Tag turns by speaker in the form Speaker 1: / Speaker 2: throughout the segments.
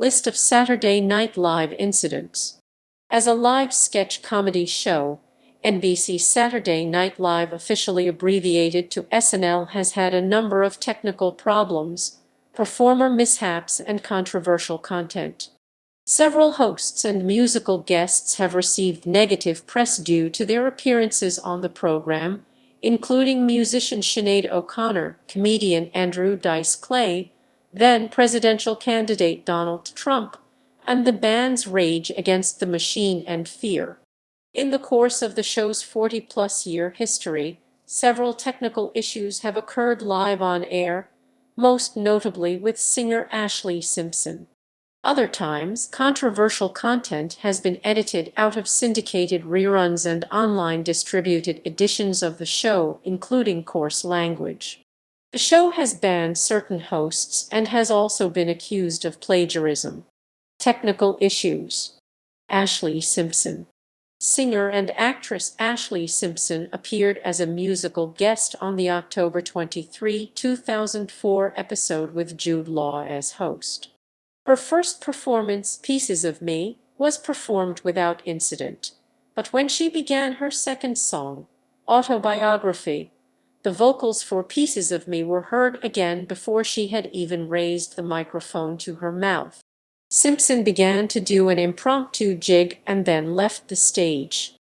Speaker 1: List of Saturday Night Live incidents. As a live sketch comedy show, NBC's Saturday Night Live, officially abbreviated to SNL, has had a number of technical problems, performer mishaps, and controversial content. Several hosts and musical guests have received negative press due to their appearances on the program, including musician Sinéad O'Connor, comedian Andrew Dice Clay, then presidential candidate Donald Trump, and the band's Rage Against the Machine and Fear. In the course of the show's 40-plus-year history, several technical issues have occurred live on air, most notably with singer Ashlee Simpson. Other times, controversial content has been edited out of syndicated reruns and online distributed editions of the show, including coarse language. The show has banned certain hosts and has also been accused of plagiarism. Technical issues. Ashlee Simpson. Singer and actress Ashlee Simpson appeared as a musical guest on the October 23, 2004 episode with Jude Law as host. Her first performance, Pieces of Me, was performed without incident, but when she began her second song, Autobiography, the vocals for Pieces of Me were heard again before she had even raised the microphone to her mouth. Simpson began to do an impromptu jig and then left the stage.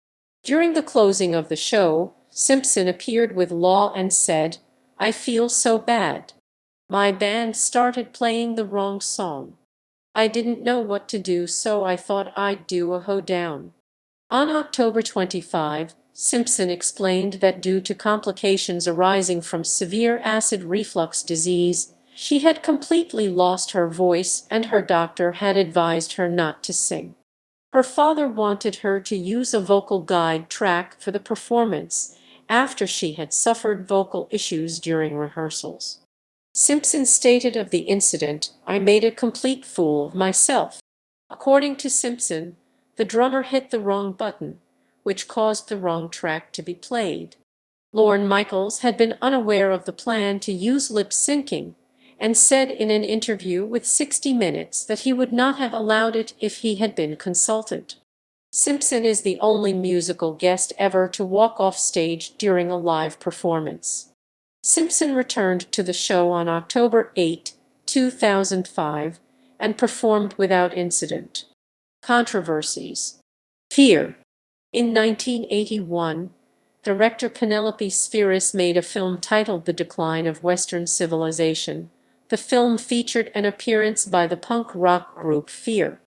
Speaker 1: During the closing of the show, Simpson appeared with Law and said, "I feel so bad. My band started playing the wrong song. I didn't know what to do, so I thought I'd do a hoedown." On October 25, Simpson explained that due to complications arising from severe acid reflux disease, she had completely lost her voice and her doctor had advised her not to sing. Her father wanted her to use a vocal guide track for the performance after she had suffered vocal issues during rehearsals. Simpson stated of the incident, "I made a complete fool of myself." According to Simpson, the drummer hit the wrong button, which caused the wrong track to be played. Lorne Michaels had been unaware of the plan to use lip syncing and said in an interview with 60 Minutes that he would not have allowed it if he had been consulted. Simpson is the only musical guest ever to walk off stage during a live performance. Simpson returned to the show on October 8, 2005, and performed without incident. Controversies. Fear. In 1981, director Penelope Spheris made a film titled The Decline of Western Civilization. The film featured an appearance by the punk rock group Fear.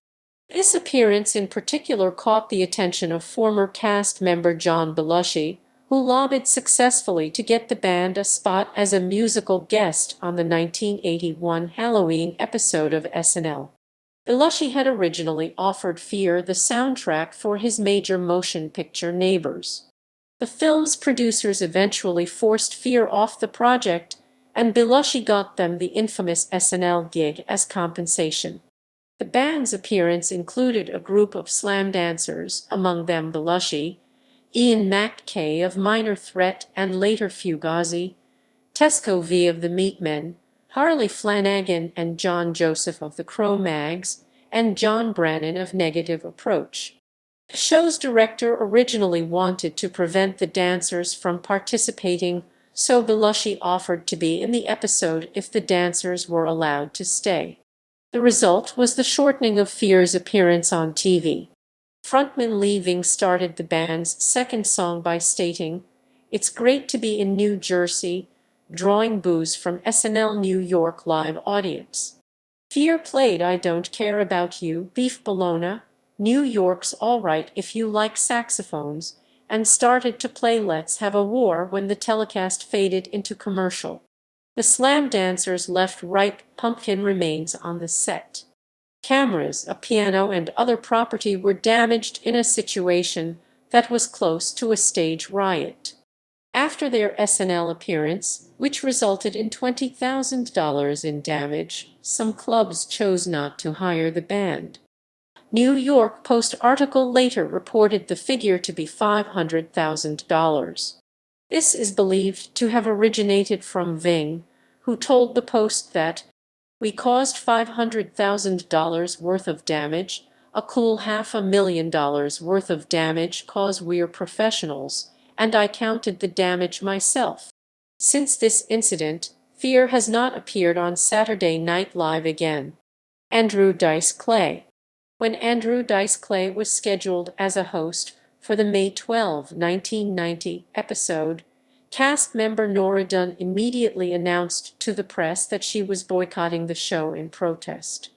Speaker 1: This appearance in particular caught the attention of former cast member John Belushi, who lobbied successfully to get the band a spot as a musical guest on the 1981 Halloween episode of SNL. Belushi had originally offered Fear the soundtrack for his major motion picture Neighbors. The film's producers eventually forced Fear off the project, and Belushi got them the infamous SNL gig as compensation. The band's appearance included a group of slam dancers, among them Belushi, Ian MacKaye of Minor Threat and later Fugazi, Tesco V of the Meatmen, Harley Flanagan and John Joseph of the Cro-Mags, and John Brannon of Negative Approach. The show's director originally wanted to prevent the dancers from participating, so Belushi offered to be in the episode if the dancers were allowed to stay. The result was the shortening of Fear's appearance on TV. Frontman Lee Ving started the band's second song by stating, "It's great to be in New Jersey," drawing boos from SNL New York live audience. Fear played I Don't Care About You, Beef Bologna, New York's All Right If You Like Saxophones, and started to play Let's Have a War when the telecast faded into commercial. The slam dancers left ripe pumpkin remains on the set. Cameras, a piano, and other property were damaged in a situation that was close to a stage riot. After their SNL appearance, which resulted in $20,000 in damage, some clubs chose not to hire the band. New York Post article later reported the figure to be $500,000. This is believed to have originated from Ving, who told the Post that We caused $500,000 worth of damage, a cool $500,000 worth of damage, 'cause we're professionals, and I counted the damage myself. Since this incident, Fear has not appeared on Saturday Night Live again. Andrew Dice Clay. When Andrew Dice Clay was scheduled as a host for the May 12, 1990 episode, cast member Nora Dunn immediately announced to the press that she was boycotting the show in protest.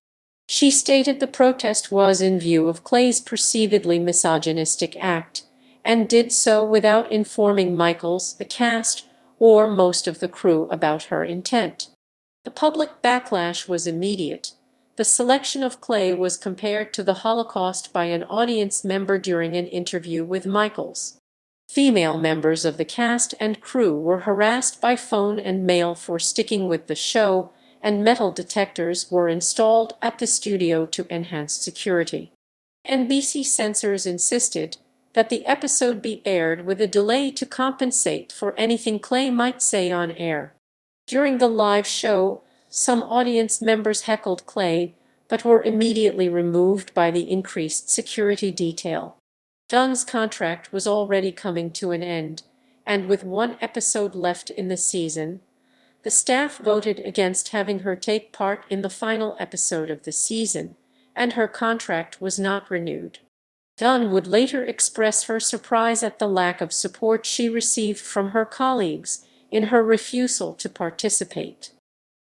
Speaker 1: She stated the protest was in view of Clay's perceivedly misogynistic act, and did so without informing Michaels, the cast, or most of the crew about her intent. The public backlash was immediate. The selection of Clay was compared to the Holocaust by an audience member during an interview with Michaels. Female members of the cast and crew were harassed by phone and mail for sticking with the show, and metal detectors were installed at the studio to enhance security. NBC censors insisted that the episode be aired with a delay to compensate for anything Clay might say on air. During the live show, some audience members heckled Clay, but were immediately removed by the increased security detail. Dunn's contract was already coming to an end, and with one episode left in the season, the staff voted against having her take part in the final episode of the season, and her contract was not renewed. Dunn would later express her surprise at the lack of support she received from her colleagues in her refusal to participate.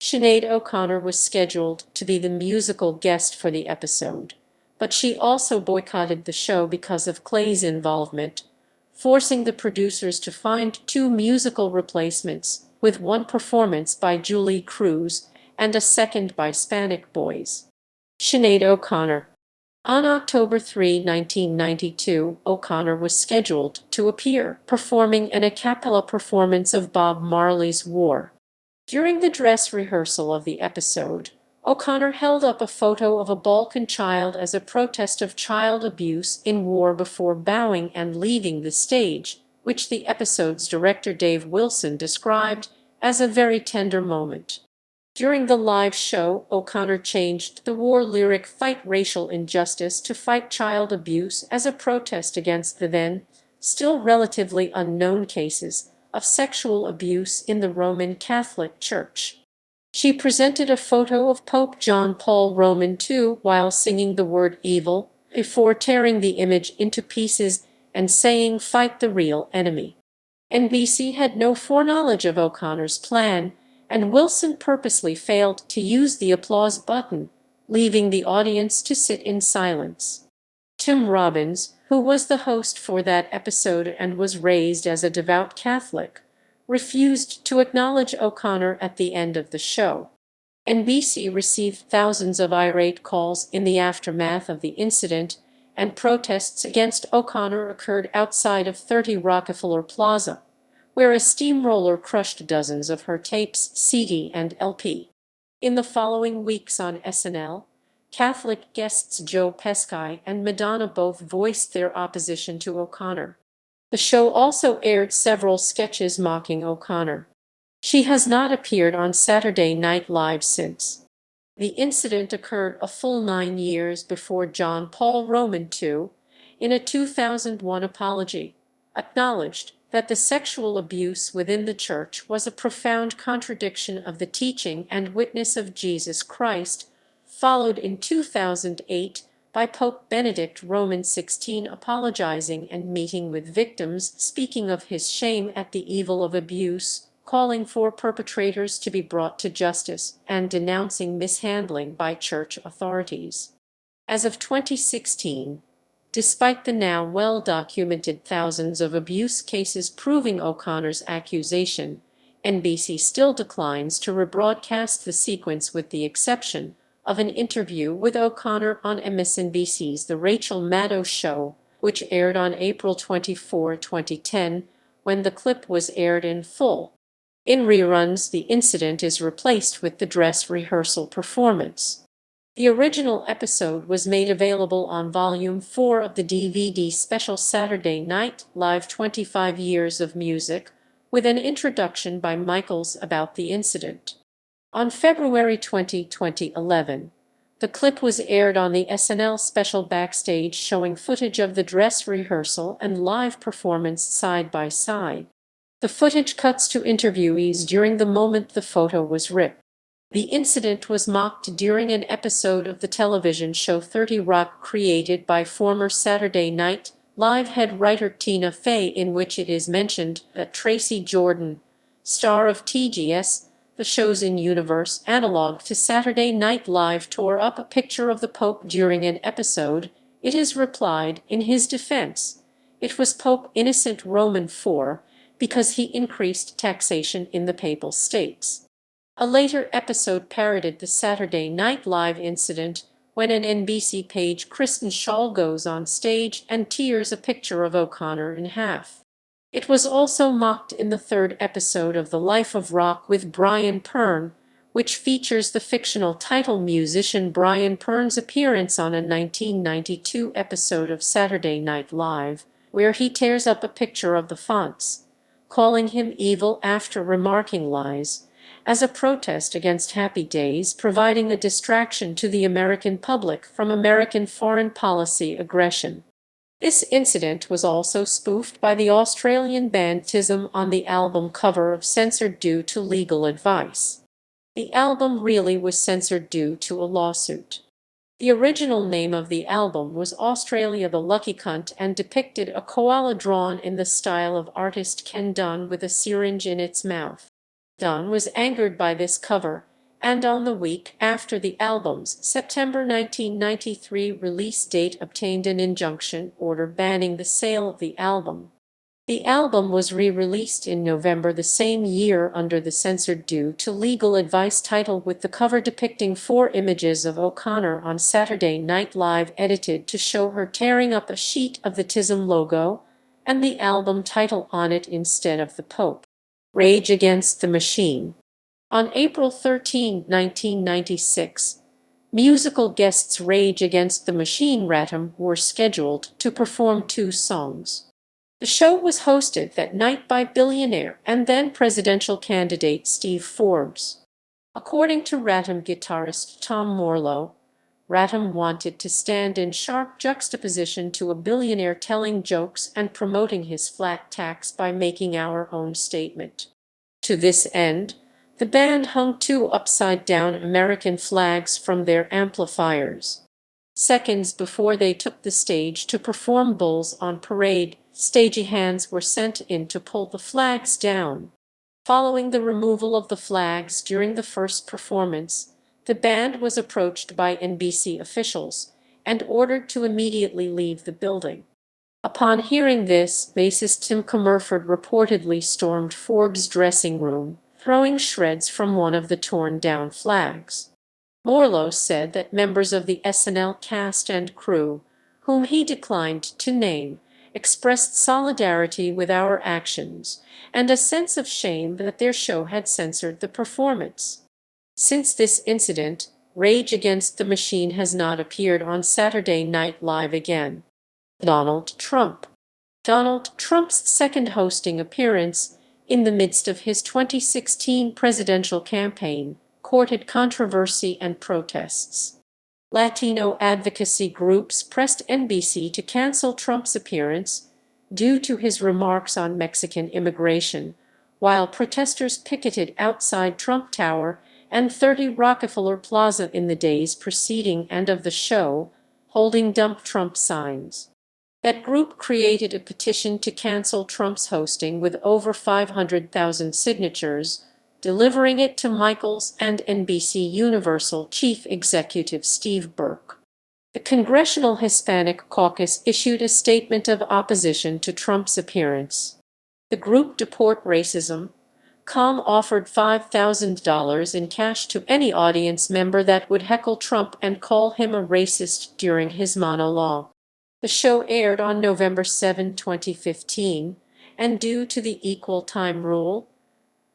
Speaker 1: Sinéad O'Connor was scheduled to be the musical guest for the episode, but she also boycotted the show because of Clay's involvement, forcing the producers to find two musical replacements, with one performance by Julie Cruz and a second by Hispanic Boys. Sinéad O'Connor. On October 3, 1992, O'Connor was scheduled to appear, performing an a cappella performance of Bob Marley's War. During the dress rehearsal of the episode, O'Connor held up a photo of a Balkan child as a protest of child abuse in war before bowing and leaving the stage, which the episode's director Dave Wilson described as a very tender moment. During the live show, O'Connor changed the war lyric "Fight Racial Injustice" to "Fight Child Abuse" as a protest against the then still relatively unknown cases of sexual abuse in the Roman Catholic Church. She presented a photo of Pope John Paul Roman II while singing the word "evil" before tearing the image into pieces and saying "Fight the real enemy." NBC had no foreknowledge of O'Connor's plan, and Wilson purposely failed to use the applause button, leaving the audience to sit in silence. Tim Robbins, who was the host for that episode and was raised as a devout Catholic, refused to acknowledge O'Connor at the end of the show. NBC received thousands of irate calls in the aftermath of the incident, and protests against O'Connor occurred outside of 30 Rockefeller Plaza, where a steamroller crushed dozens of her tapes, CD and LP. In the following weeks on SNL, Catholic guests Joe Pesci and Madonna both voiced their opposition to O'Connor. The show also aired several sketches mocking O'Connor. She has not appeared on Saturday Night Live since. The incident occurred a full 9 years before John Paul Roman II, in a 2001 apology, acknowledged that the sexual abuse within the church was a profound contradiction of the teaching and witness of Jesus Christ, followed in 2008 by Pope Benedict Roman XVI apologizing and meeting with victims, speaking of his shame at the evil of abuse, calling for perpetrators to be brought to justice, and denouncing mishandling by church authorities. As of 2016, despite the now well-documented thousands of abuse cases proving O'Connor's accusation, NBC still declines to rebroadcast the sequence with the exception of an interview with O'Connor on MSNBC's The Rachel Maddow Show, which aired on April 24, 2010, when the clip was aired in full. In reruns, the incident is replaced with the dress rehearsal performance. The original episode was made available on Volume 4 of the DVD special Saturday Night Live 25 Years of Music, with an introduction by Michaels about the incident. On February 20, 2011, the clip was aired on the SNL special Backstage, showing footage of the dress rehearsal and live performance side by side. The footage cuts to interviewees during the moment the photo was ripped. The incident was mocked during an episode of the television show 30 Rock created by former Saturday Night Live head writer Tina Fey, in which it is mentioned that Tracy Jordan, star of TGS, the show's in-universe analog to Saturday Night Live, tore up a picture of the Pope during an episode. It is replied, in his defense, it was Pope Innocent Roman IV, because he increased taxation in the Papal States. A later episode parodied the Saturday Night Live incident when an NBC page, Kristen Schaal, goes on stage and tears a picture of O'Connor in half. It was also mocked in the third episode of The Life of Rock with Brian Pern, which features the fictional title musician Brian Pern's appearance on a 1992 episode of Saturday Night Live, where he tears up a picture of the Fonts, calling him evil after remarking lies, as a protest against Happy Days providing a distraction to the American public from American foreign policy aggression. This incident was also spoofed by the Australian band TISM on the album cover of Censored due to legal advice. The album really was censored due to a lawsuit. The original name of the album was Australia the Lucky Cunt and depicted a koala drawn in the style of artist Ken Dunn with a syringe in its mouth. Dunn was angered by this cover, and on the week after the album's September 1993 release date obtained an injunction order banning the sale of the album. The album was re-released in November the same year under the censored due to legal advice title, with the cover depicting 4 images of O'Connor on Saturday Night Live edited to show her tearing up a sheet of the TISM logo and the album title on it instead of the Pope. Rage Against the Machine. On April 13, 1996, musical guests Rage Against the Machine Ratum were scheduled to perform 2 songs. The show was hosted that night by billionaire and then presidential candidate Steve Forbes. According to Ratum guitarist Tom Morello, Ratum wanted to stand in sharp juxtaposition to a billionaire telling jokes and promoting his flat tax by making our own statement. To this end, the band hung 2 upside-down American flags from their amplifiers. Seconds before they took the stage to perform Bulls on Parade, stagehands were sent in to pull the flags down. Following the removal of the flags during the first performance, the band was approached by NBC officials and ordered to immediately leave the building. Upon hearing this, bassist Tim Comerford reportedly stormed Forbes' dressing room, throwing shreds from one of the torn-down flags. Morello said that members of the SNL cast and crew, whom he declined to name, expressed solidarity with our actions and a sense of shame that their show had censored the performance. Since this incident, Rage Against the Machine has not appeared on Saturday Night Live again. Donald Trump. Donald Trump's second hosting appearance in the midst of his 2016 presidential campaign courted controversy and protests. Latino advocacy groups pressed NBC to cancel Trump's appearance due to his remarks on Mexican immigration, while protesters picketed outside Trump Tower and 30 Rockefeller Plaza in the days preceding and of the show, holding Dump Trump signs. That group created a petition to cancel Trump's hosting with over 500,000 signatures, delivering it to Michaels and NBC Universal Chief Executive Steve Burke. The Congressional Hispanic Caucus issued a statement of opposition to Trump's appearance. The group Deport Racism Com offered $5,000 in cash to any audience member that would heckle Trump and call him a racist during his monologue. The show aired on November 7, 2015, and due to the equal time rule,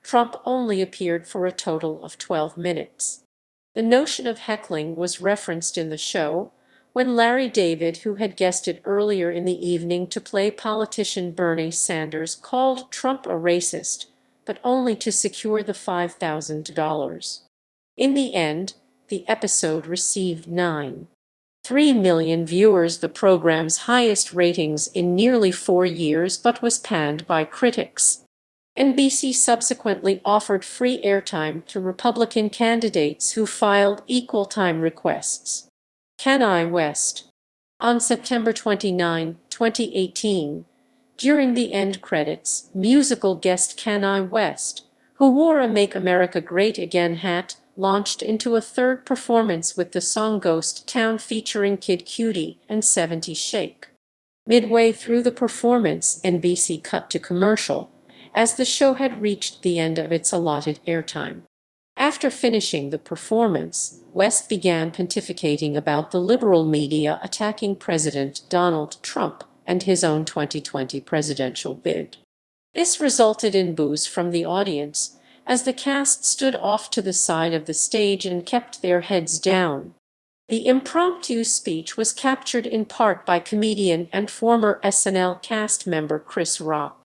Speaker 1: Trump only appeared for a total of 12 minutes. The notion of heckling was referenced in the show when Larry David, who had guested earlier in the evening to play politician Bernie Sanders, called Trump a racist, but only to secure the $5,000. In the end, the episode received 9.3 million viewers, the program's highest ratings in nearly 4 years, but was panned by critics. NBC subsequently offered free airtime to Republican candidates who filed equal time requests. Kanye West. On September 29, 2018, during the end credits, musical guest Kanye West, who wore a Make America Great Again hat, launched into a third performance with the song Ghost Town featuring Kid Cudi and 70 Shake. Midway through the performance, NBC cut to commercial, as the show had reached the end of its allotted airtime. After finishing the performance, West began pontificating about the liberal media attacking President Donald Trump and his own 2020 presidential bid. This resulted in boos from the audience, as the cast stood off to the side of the stage and kept their heads down. The impromptu speech was captured in part by comedian and former SNL cast member Chris Rock.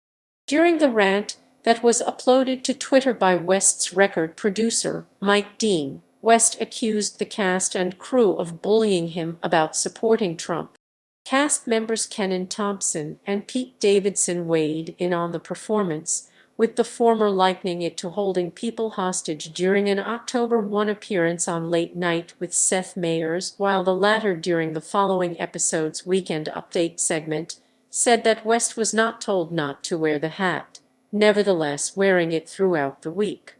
Speaker 1: During the rant that was uploaded to Twitter by West's record producer, Mike Dean, West accused the cast and crew of bullying him about supporting Trump. Cast members Kenan Thompson and Pete Davidson weighed in on the performance, with the former likening it to holding people hostage during an October 1 appearance on Late Night with Seth Meyers, while the latter, during the following episode's Weekend Update segment, said that West was not told not to wear the hat, nevertheless wearing it throughout the week.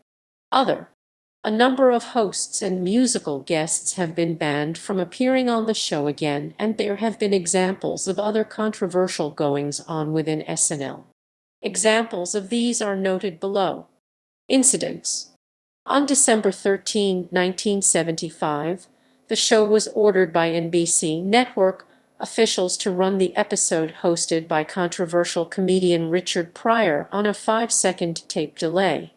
Speaker 1: A number of hosts and musical guests have been banned from appearing on the show again, and there have been examples of other controversial goings-on within SNL. Examples of these are noted below. Incidents. On December 13, 1975, the show was ordered by NBC network officials to run the episode hosted by controversial comedian Richard Pryor on a 5-second tape delay.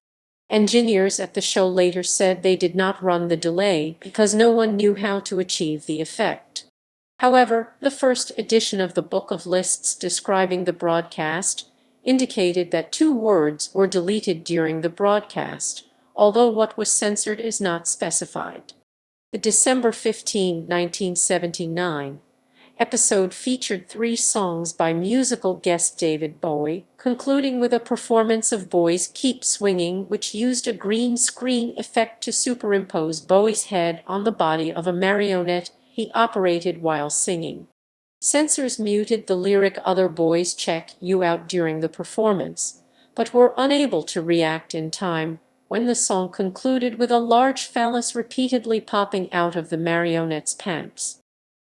Speaker 1: Engineers at the show later said they did not run the delay because no one knew how to achieve the effect. However, the first edition of the Book of Lists describing the broadcast indicated that 2 words were deleted during the broadcast, although what was censored is not specified. The December 15, 1979 episode featured 3 songs by musical guest David Bowie, concluding with a performance of Bowie's Keep Swinging, which used a green screen effect to superimpose Bowie's head on the body of a marionette he operated while singing. Censors muted the lyric "Other Boys Check You Out" during the performance, but were unable to react in time when the song concluded with a large phallus repeatedly popping out of the marionette's pants.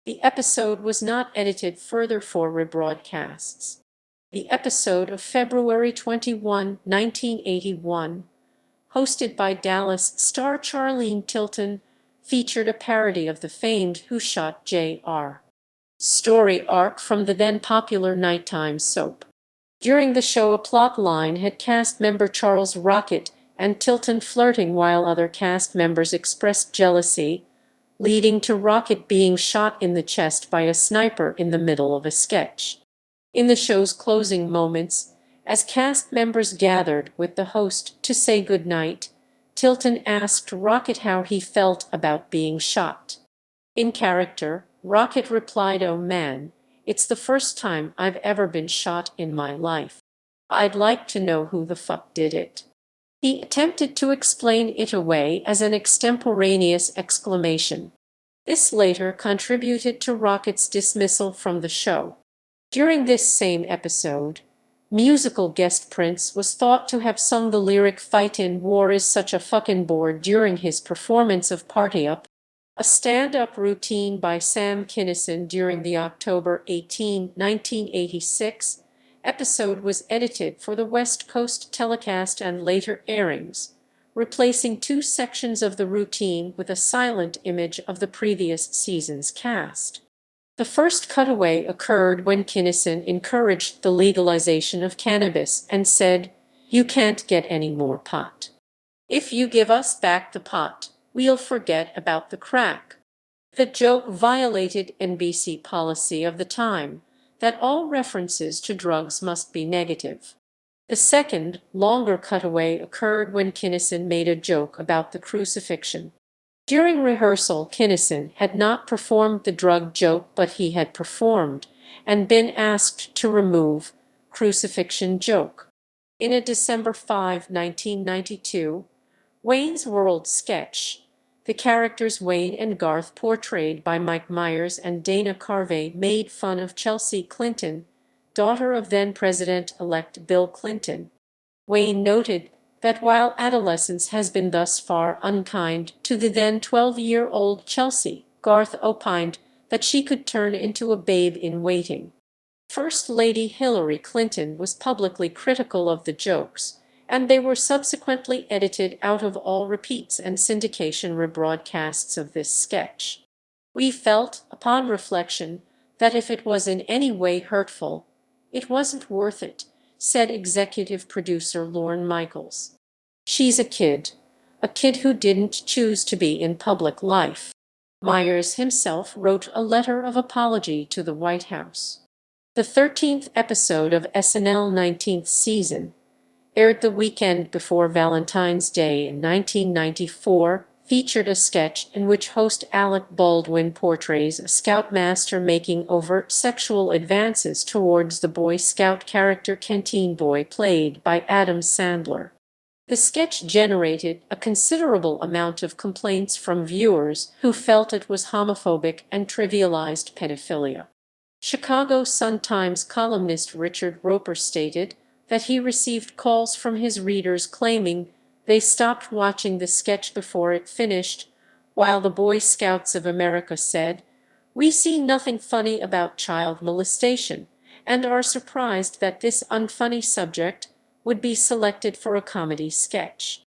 Speaker 1: The episode was not edited further for rebroadcasts. The episode of February 21, 1981, hosted by Dallas star Charlene Tilton, featured a parody of the famed Who Shot J.R. story arc from the then-popular nighttime soap. During the show, a plot line had cast member Charles Rocket and Tilton flirting while other cast members expressed jealousy, leading to Rocket being shot in the chest by a sniper in the middle of a sketch. In the show's closing moments, as cast members gathered with the host to say goodnight, Tilton asked Rocket how he felt about being shot. In character, Rocket replied, "Oh man, it's the first time I've ever been shot in my life. I'd like to know who the fuck did it." He attempted to explain it away as an extemporaneous exclamation. This later contributed to Rocket's dismissal from the show. During this same episode, musical guest Prince was thought to have sung the lyric "Fightin' War is such a fucking bore" during his performance of Party Up, a stand-up routine by Sam Kinison during the October 18, 1986 episode was edited for the West Coast telecast and later airings, replacing 2 sections of the routine with a silent image of the previous season's cast. The first cutaway occurred when Kinison encouraged the legalization of cannabis and said, "You can't get any more pot. If you give us back the pot, we'll forget about the crack." The joke violated NBC policy of the time that all references to drugs must be negative. The second, longer cutaway occurred when Kinison made a joke about the crucifixion. During rehearsal, Kinison had not performed the drug joke, but he had performed and been asked to remove crucifixion joke. In a December 5, 1992, Wayne's World sketch, the characters Wayne and Garth, portrayed by Mike Myers and Dana Carvey, made fun of Chelsea Clinton, daughter of then-President-elect Bill Clinton. Wayne noted that while adolescence has been thus far unkind to the then 12-year-old Chelsea, Garth opined that she could turn into a babe in waiting. First Lady Hillary Clinton was publicly critical of the jokes, and they were subsequently edited out of all repeats and syndication rebroadcasts of this sketch. We felt, upon reflection, that if it was in any way hurtful, it wasn't worth it, said executive producer Lorne Michaels. She's a kid who didn't choose to be in public life. Myers himself wrote a letter of apology to the White House. The 13th episode of SNL 19th season, aired the weekend before Valentine's Day in 1994, featured a sketch in which host Alec Baldwin portrays a scoutmaster making overt sexual advances towards the Boy Scout character Canteen Boy, played by Adam Sandler. The sketch generated a considerable amount of complaints from viewers who felt it was homophobic and trivialized pedophilia. Chicago Sun-Times columnist Richard Roper stated that he received calls from his readers claiming they stopped watching the sketch before it finished, while the Boy Scouts of America said, "We see nothing funny about child molestation and are surprised that this unfunny subject would be selected for a comedy sketch."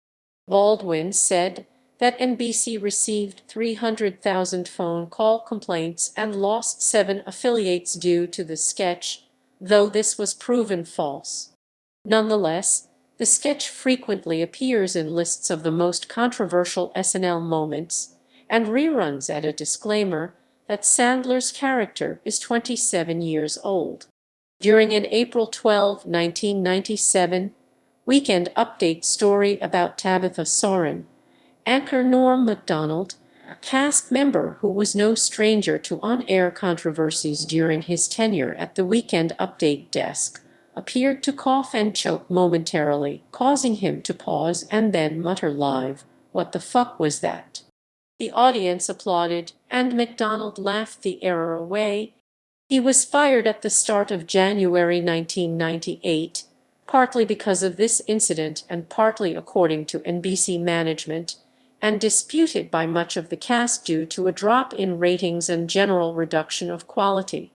Speaker 1: Baldwin said that NBC received 300,000 phone call complaints and lost 7 affiliates due to the sketch, though this was proven false. Nonetheless, the sketch frequently appears in lists of the most controversial SNL moments, and reruns at a disclaimer that Sandler's character is 27 years old. During an April 12, 1997, Weekend Update story about Tabitha Soren, anchor Norm Macdonald, a cast member who was no stranger to on-air controversies during his tenure at the Weekend Update desk, appeared to cough and choke momentarily, causing him to pause and then mutter live, "What the fuck was that?" The audience applauded, and Macdonald laughed the error away. He was fired at the start of January 1998, partly because of this incident and partly, according to NBC management, and disputed by much of the cast due to a drop in ratings and general reduction of quality.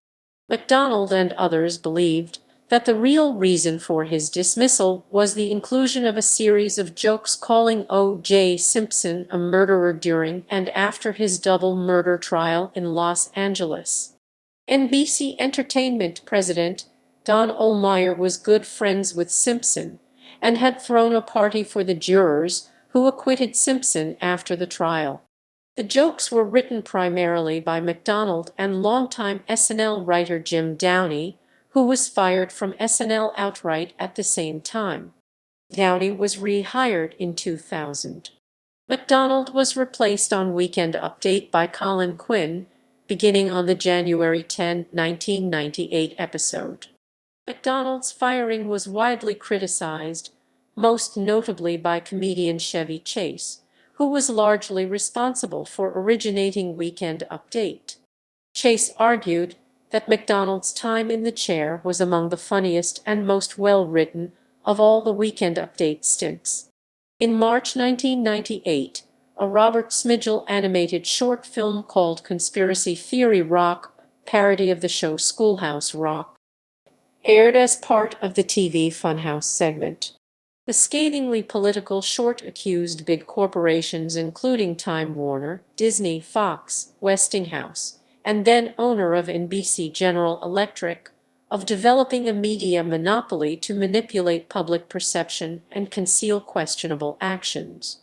Speaker 1: Macdonald and others believed that the real reason for his dismissal was the inclusion of a series of jokes calling O.J. Simpson a murderer during and after his double murder trial in Los Angeles. NBC Entertainment president Don Ohlmeyer was good friends with Simpson and had thrown a party for the jurors who acquitted Simpson after the trial. The jokes were written primarily by Macdonald and longtime SNL writer Jim Downey, who was fired from SNL outright at the same time. Downey was rehired in 2000. Macdonald was replaced on Weekend Update by Colin Quinn, beginning on the January 10, 1998 episode. Macdonald's firing was widely criticized, most notably by comedian Chevy Chase, who was largely responsible for originating Weekend Update. Chase argued that Macdonald's time in the chair was among the funniest and most well-written of all the Weekend Update stints. In March 1998, a Robert Smigel animated short film called Conspiracy Theory Rock, parody of the show Schoolhouse Rock, aired as part of the TV Funhouse segment. The scathingly political short accused big corporations including Time Warner, Disney, Fox, Westinghouse, and then owner of NBC General Electric, of developing a media monopoly to manipulate public perception and conceal questionable actions.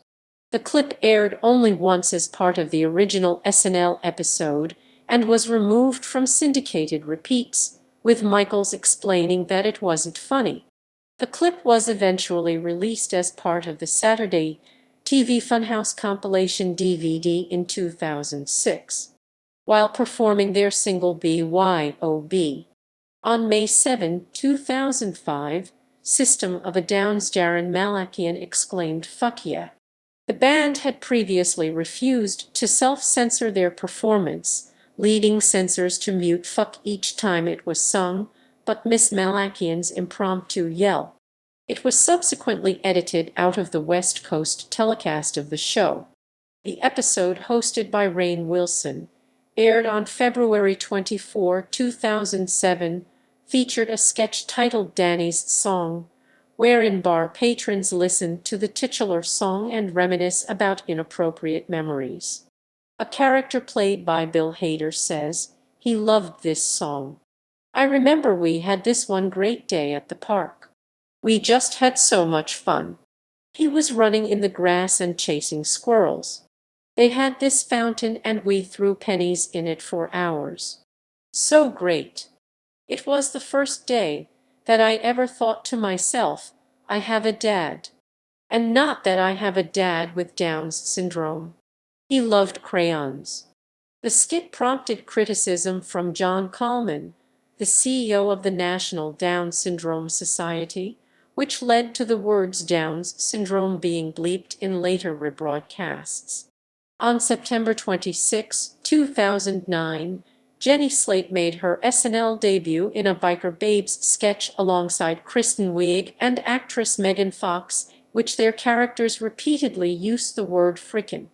Speaker 1: The clip aired only once as part of the original SNL episode and was removed from syndicated repeats, with Michaels explaining that it wasn't funny. The clip was eventually released as part of the Saturday TV Funhouse compilation DVD in 2006, while performing their single BYOB. On May 7, 2005, System of a Down's Jaron Malakian exclaimed "Fuck yeah." The band had previously refused to self-censor their performance, leading censors to mute "fuck" each time it was sung, but Miss Malakian's impromptu yell. It was subsequently edited out of the West Coast telecast of the show. The episode, hosted by Rainn Wilson, aired on February 24, 2007, featured a sketch titled Danny's Song, wherein bar patrons listened to the titular song and reminisce about inappropriate memories. A character played by Bill Hader says, "He loved this song. I remember we had this one great day at the park. We just had so much fun. He was running in the grass and chasing squirrels. They had this fountain and we threw pennies in it for hours. So great. It was the first day that I ever thought to myself, I have a dad. And not that I have a dad with Down's syndrome." He loved crayons. The skit prompted criticism from John Coleman, the CEO of the National Down Syndrome Society, which led to the words Down's syndrome being bleeped in later rebroadcasts. On September 26, 2009, Jenny Slate made her SNL debut in a Biker Babes sketch alongside Kristen Wiig and actress Megan Fox, which their characters repeatedly used the word frickin'.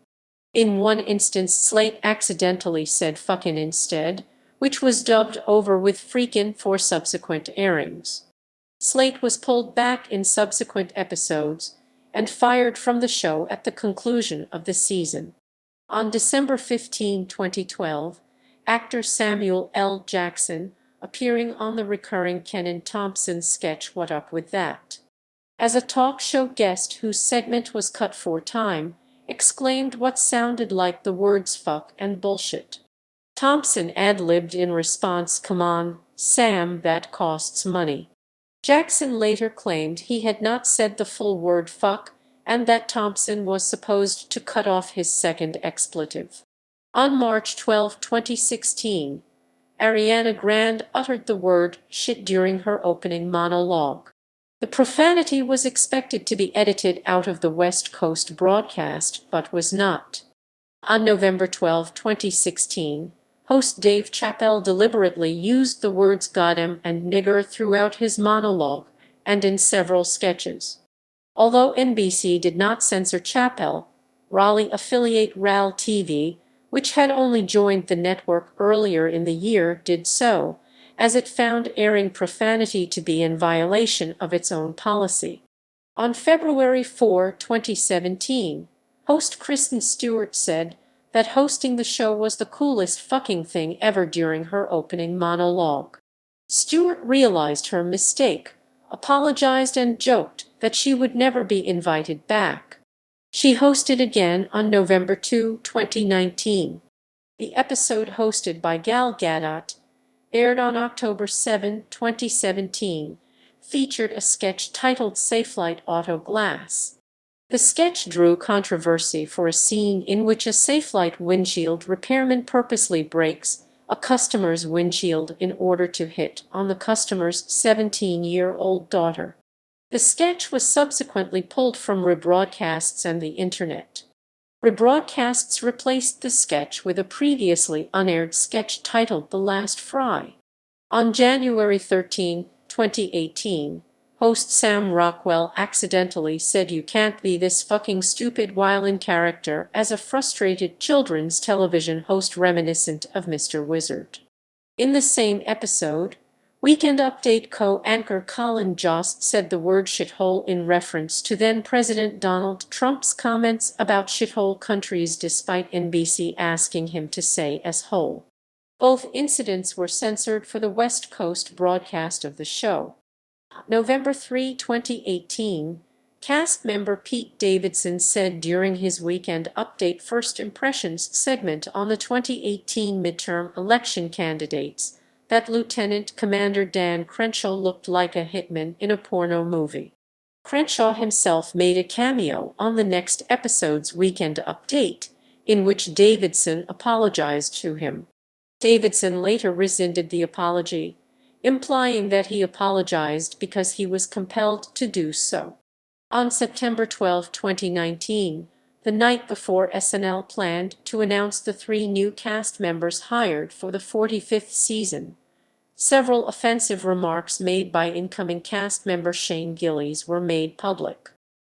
Speaker 1: In one instance, Slate accidentally said fuckin' instead, which was dubbed over with freakin' for subsequent airings. Slate was pulled back in subsequent episodes and fired from the show at the conclusion of the season. On December 15, 2012, actor Samuel L. Jackson, appearing on the recurring Kenan Thompson sketch What Up With That, as a talk show guest whose segment was cut for time, exclaimed what sounded like the words fuck and bullshit. Thompson ad-libbed in response, "Come on, Sam, that costs money." Jackson later claimed he had not said the full word fuck and that Thompson was supposed to cut off his second expletive. On March 12, 2016, Ariana Grande uttered the word shit during her opening monologue. The profanity was expected to be edited out of the West Coast broadcast, but was not. On November 12, 2016, host Dave Chappelle deliberately used the words "goddamn" and "nigger" throughout his monologue and in several sketches. Although NBC did not censor Chappelle, Raleigh affiliate RAL TV, which had only joined the network earlier in the year, did so, as it found airing profanity to be in violation of its own policy. On February 4, 2017, host Kristen Stewart said that hosting the show was the coolest fucking thing ever during her opening monologue. Stewart realized her mistake, apologized, and joked that she would never be invited back. She hosted again on November 2, 2019. The episode, hosted by Gal Gadot, aired on October 7, 2017, featured a sketch titled Safelite Auto Glass. The sketch drew controversy for a scene in which a Safelite windshield repairman purposely breaks a customer's windshield in order to hit on the customer's 17-year-old daughter. The sketch was subsequently pulled from rebroadcasts and the internet. Rebroadcasts replaced the sketch with a previously unaired sketch titled The Last Fry. On January 13, 2018, host Sam Rockwell accidentally said "you can't be this fucking stupid" while in character as a frustrated children's television host reminiscent of Mr. Wizard. In the same episode, Weekend Update co-anchor Colin Jost said the word shithole in reference to then-President Donald Trump's comments about shithole countries, despite NBC asking him to say "s-hole." Both incidents were censored for the West Coast broadcast of the show. November 3, 2018, cast member Pete Davidson said during his Weekend Update First Impressions segment on the 2018 midterm election candidates that Lieutenant Commander Dan Crenshaw looked like a hitman in a porno movie. Crenshaw himself made a cameo on the next episode's Weekend Update, in which Davidson apologized to him. Davidson later rescinded the apology, implying that he apologized because he was compelled to do so. On September 12, 2019, the night before SNL planned to announce the 3 new cast members hired for the 45th season, several offensive remarks made by incoming cast member Shane Gillies were made public.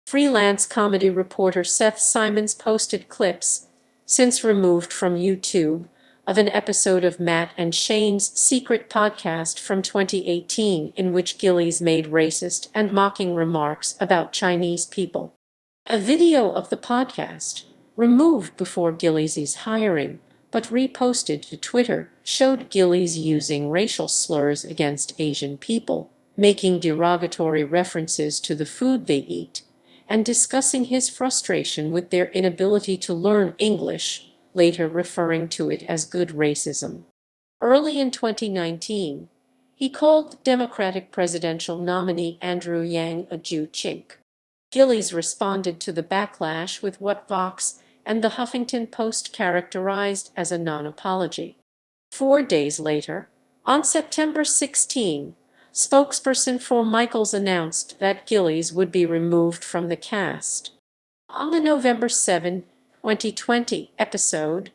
Speaker 1: Freelance comedy reporter Seth Simons posted clips, since removed from YouTube, of an episode of Matt and Shane's secret podcast from 2018 in which Gillies made racist and mocking remarks about Chinese people. A video of the podcast, removed before Gillies' hiring, but reposted to Twitter, showed Gillies using racial slurs against Asian people, making derogatory references to the food they eat, and discussing his frustration with their inability to learn English, later referring to it as good racism. Early in 2019, he called Democratic presidential nominee Andrew Yang a Jew chink. Gillies responded to the backlash with what Vox and the Huffington Post characterized as a non-apology. 4 days later, on September 16, spokesperson for Michaels announced that Gillies would be removed from the cast. On the November 7, 2020 episode,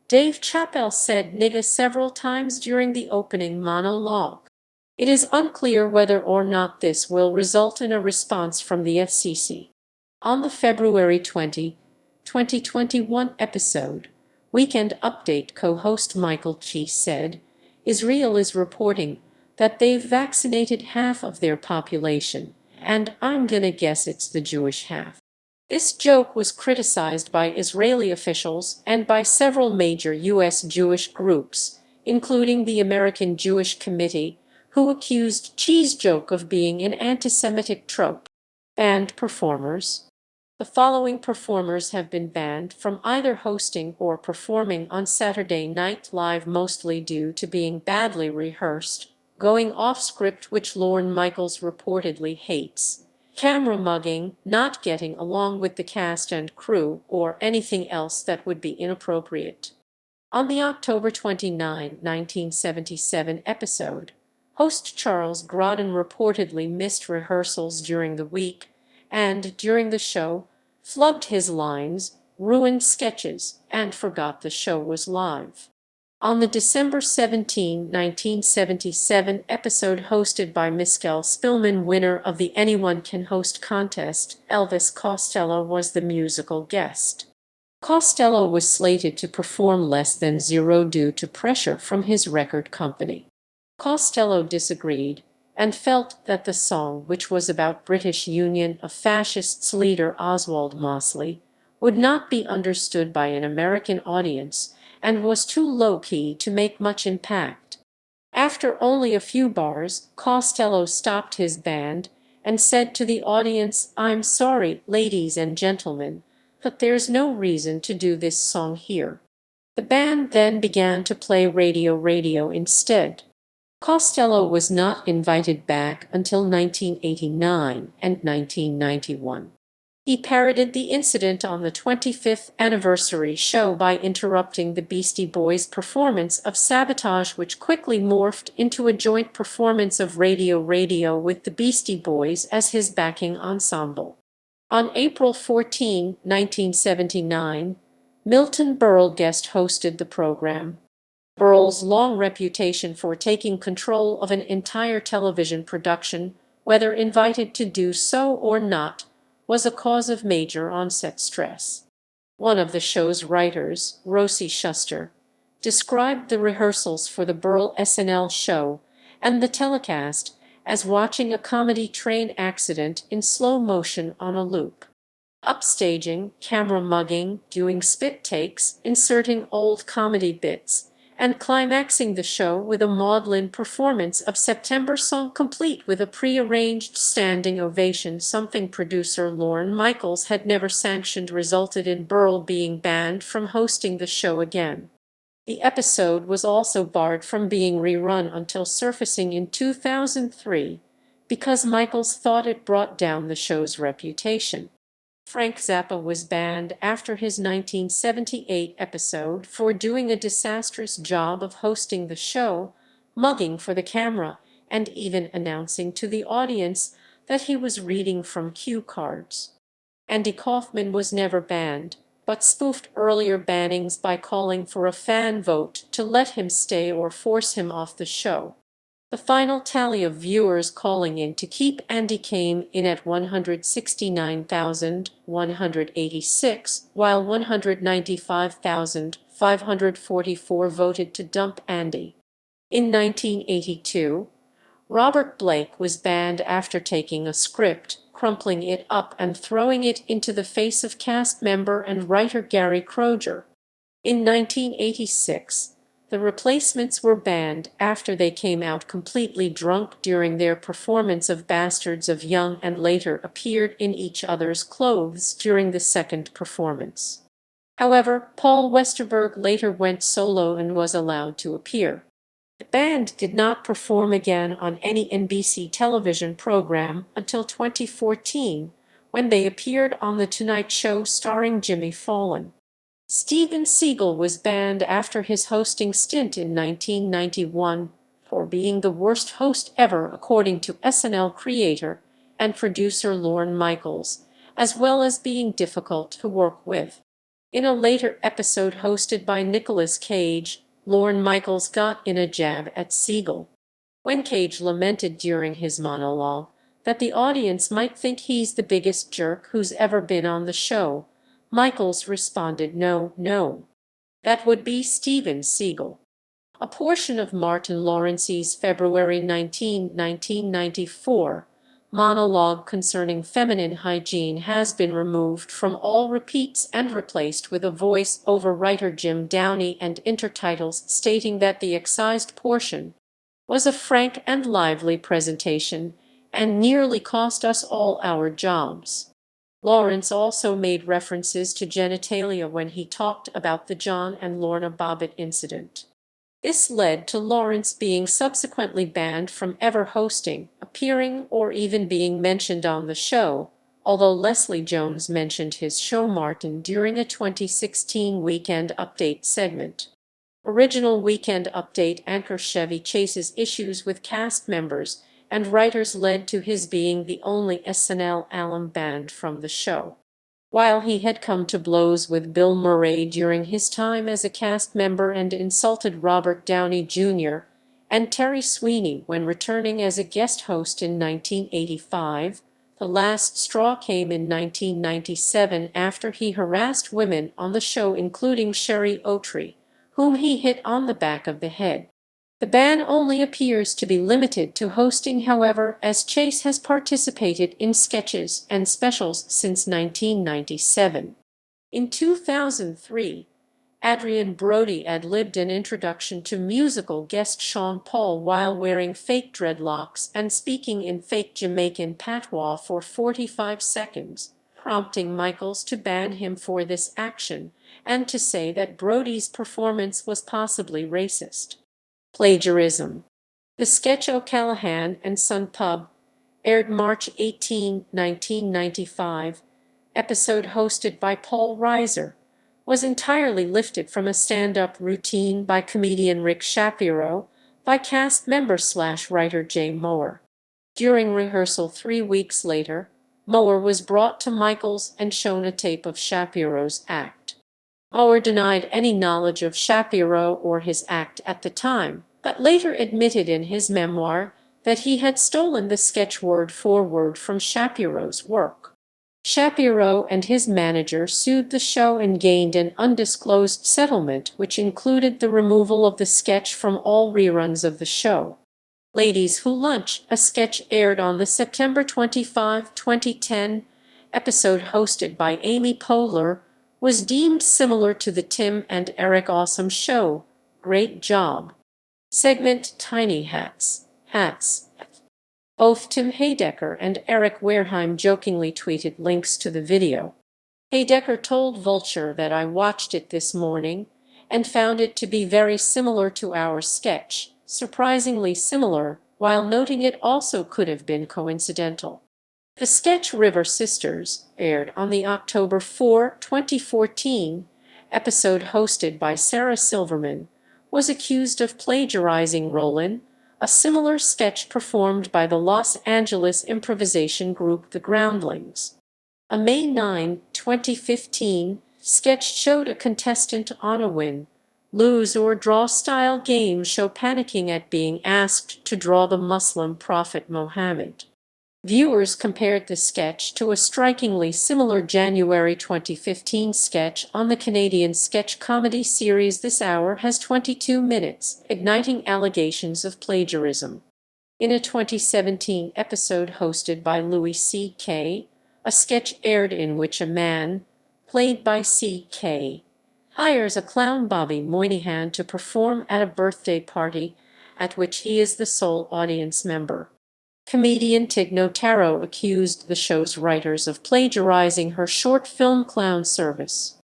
Speaker 1: Dave Chappelle said "nigga" several times during the opening monologue. It is unclear whether or not this will result in a response from the FCC. On the February 20, 2021 episode, Weekend Update co-host Michael Chi said, "Israel is reporting that they've vaccinated half of their population, and I'm gonna guess it's the Jewish half." This joke was criticized by Israeli officials and by several major U.S. Jewish groups, including the American Jewish Committee, who accused Chi's joke of being an anti-Semitic trope. Banned performers. The following performers have been banned from either hosting or performing on Saturday Night Live, mostly due to being badly rehearsed, going off script, which Lorne Michaels reportedly hates, camera mugging, not getting along with the cast and crew, or anything else that would be inappropriate. On the October 29, 1977 episode, host Charles Grodin reportedly missed rehearsals during the week and, during the show, flubbed his lines, ruined sketches, and forgot the show was live. On the December 17, 1977 episode hosted by Miskel Spillman, winner of the Anyone Can Host contest, Elvis Costello was the musical guest. Costello was slated to perform Less Than Zero due to pressure from his record company. Costello disagreed and felt that the song, which was about British Union of Fascists leader Oswald Mosley, would not be understood by an American audience and was too low-key to make much impact. After only a few bars, Costello stopped his band and said to the audience, "I'm sorry, ladies and gentlemen, but there's no reason to do this song here." The band then began to play Radio instead. Costello was not invited back until 1989 and 1991. He parodied the incident on the 25th anniversary show by interrupting the Beastie Boys' performance of Sabotage, which quickly morphed into a joint performance of Radio with the Beastie Boys as his backing ensemble. On April 14, 1979, Milton Berle guest hosted the program. Berle's long reputation for taking control of an entire television production, whether invited to do so or not, was a cause of major on-set stress. One of the show's writers, Rosie Shuster, described the rehearsals for the Berle SNL show and the telecast as watching a comedy train accident in slow motion on a loop. Upstaging, camera mugging, doing spit takes, inserting old comedy bits, and climaxing the show with a maudlin performance of September Song, complete with a pre-arranged standing ovation, something producer Lorne Michaels had never sanctioned, resulted in Berle being banned from hosting the show again. The episode was also barred from being rerun until surfacing in 2003, because Michaels thought it brought down the show's reputation. Frank Zappa was banned after his 1978 episode for doing a disastrous job of hosting the show, mugging for the camera, and even announcing to the audience that he was reading from cue cards. Andy Kaufman was never banned, but spoofed earlier bannings by calling for a fan vote to let him stay or force him off the show. The final tally of viewers calling in to keep Andy came in at 169,186, while 195,544 voted to dump Andy. In 1982, Robert Blake was banned after taking a script, crumpling it up and throwing it into the face of cast member and writer Gary Kroeger. In 1986, the replacements were banned after they came out completely drunk during their performance of Bastards of Young and later appeared in each other's clothes during the second performance. However, Paul Westerberg later went solo and was allowed to appear. The band did not perform again on any NBC television program until 2014, when they appeared on The Tonight Show starring Jimmy Fallon. Steven Seagal was banned after his hosting stint in 1991 for being the worst host ever, according to SNL creator and producer Lorne Michaels, as well as being difficult to work with. In a later episode hosted by Nicolas Cage, Lorne Michaels got in a jab at Seagal. When Cage lamented during his monologue that the audience might think he's the biggest jerk who's ever been on the show, Michaels responded, "No, no. That would be Steven Seagal." A portion of Martin Lawrence's February 19, 1994 monologue concerning feminine hygiene has been removed from all repeats and replaced with a voice-over writer Jim Downey and intertitles stating that the excised portion was a frank and lively presentation and nearly cost us all our jobs. Lawrence also made references to genitalia when he talked about the John and Lorna Bobbitt incident. This led to Lawrence being subsequently banned from ever hosting, appearing, or even being mentioned on the show, although Leslie Jones mentioned his show Martin during a 2016 Weekend Update segment. Original Weekend Update anchor Chevy Chase's issues with cast members and writers led to his being the only SNL alum banned from the show. While he had come to blows with Bill Murray during his time as a cast member and insulted Robert Downey Jr. and Terry Sweeney when returning as a guest host in 1985, the last straw came in 1997 after he harassed women on the show, including Sherry Otree, whom he hit on the back of the head. The ban only appears to be limited to hosting, however, as Chase has participated in sketches and specials since 1997. In 2003, Adrian Brody ad-libbed an introduction to musical guest Sean Paul while wearing fake dreadlocks and speaking in fake Jamaican patois for 45 seconds, prompting Michaels to ban him for this action and to say that Brody's performance was possibly racist. Plagiarism. The sketch O'Callahan and Son Pub aired March 18, 1995, episode hosted by Paul Reiser, was entirely lifted from a stand-up routine by comedian Rick Shapiro by cast member/writer Jay Mohr. During rehearsal 3 weeks later, Mohr was brought to Michaels and shown a tape of Shapiro's act. Mohr denied any knowledge of Shapiro or his act at the time, but later admitted in his memoir that he had stolen the sketch word for word from Shapiro's work. Shapiro and his manager sued the show and gained an undisclosed settlement which included the removal of the sketch from all reruns of the show. Ladies Who Lunch, a sketch aired on the September 25, 2010 episode hosted by Amy Poehler, was deemed similar to the Tim and Eric Awesome Show, Great Job segment Tiny Hats. Both Tim Heidecker and Eric Wareheim jokingly tweeted links to the video. Heidecker told Vulture that "I watched it this morning and found it to be very similar to our sketch, surprisingly similar, while noting it also could have been coincidental. The sketch River Sisters aired on the October 4, 2014 episode hosted by Sarah Silverman, was accused of plagiarizing Rollin', a similar sketch performed by the Los Angeles improvisation group The Groundlings. A May 9, 2015 sketch showed a contestant on a win, lose or draw style game show panicking at being asked to draw the Muslim prophet Mohammed. Viewers compared the sketch to a strikingly similar January 2015 sketch on the Canadian sketch comedy series This Hour Has 22 Minutes, igniting allegations of plagiarism. In a 2017 episode hosted by Louis C.K., a sketch aired in which a man, played by C.K., hires a clown Bobby Moynihan to perform at a birthday party at which he is the sole audience member. Comedian Tig Notaro accused the show's writers of plagiarizing her short film Clown Service.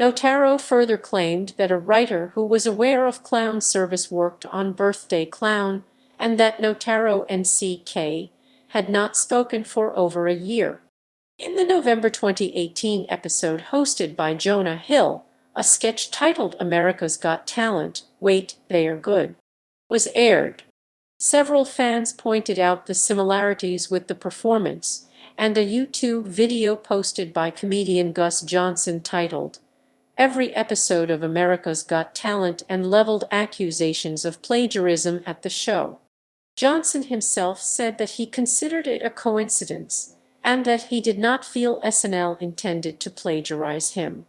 Speaker 1: Notaro further claimed that a writer who was aware of Clown Service worked on Birthday Clown and that Notaro and C.K. had not spoken for over a year. In the November 2018 episode hosted by Jonah Hill, a sketch titled America's Got Talent, Wait, They Are Good, was aired. Several fans pointed out the similarities with the performance, and a YouTube video posted by comedian Gus Johnson titled, "Every episode of America's Got Talent," and leveled accusations of plagiarism at the show. Johnson himself said that he considered it a coincidence, and that he did not feel SNL intended to plagiarize him.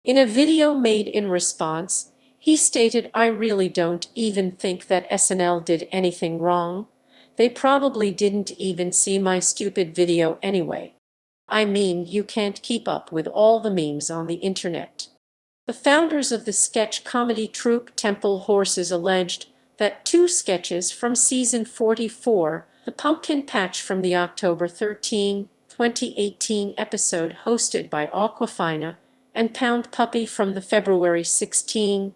Speaker 1: In a video made in response, he stated, "I really don't even think that SNL did anything wrong. They probably didn't even see my stupid video anyway. I mean, you can't keep up with all the memes on the internet." The founders of the sketch comedy troupe Temple Horses alleged that two sketches from season 44, The Pumpkin Patch from the October 13, 2018 episode hosted by Aquafina, and Pound Puppy from the February 16,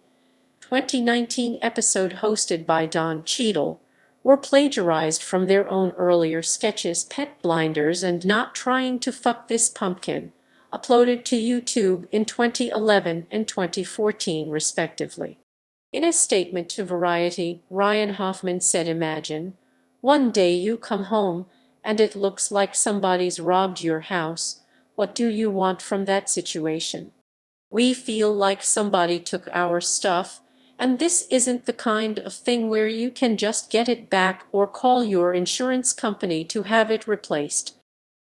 Speaker 1: 2019 episode hosted by Don Cheadle, were plagiarized from their own earlier sketches Pet Blinders and Not Trying to Fuck This Pumpkin, uploaded to YouTube in 2011 and 2014 respectively. In a statement to Variety, Ryan Hoffman said, "Imagine, one day you come home and it looks like somebody's robbed your house. What do you want from that situation? We feel like somebody took our stuff, and this isn't the kind of thing where you can just get it back or call your insurance company to have it replaced.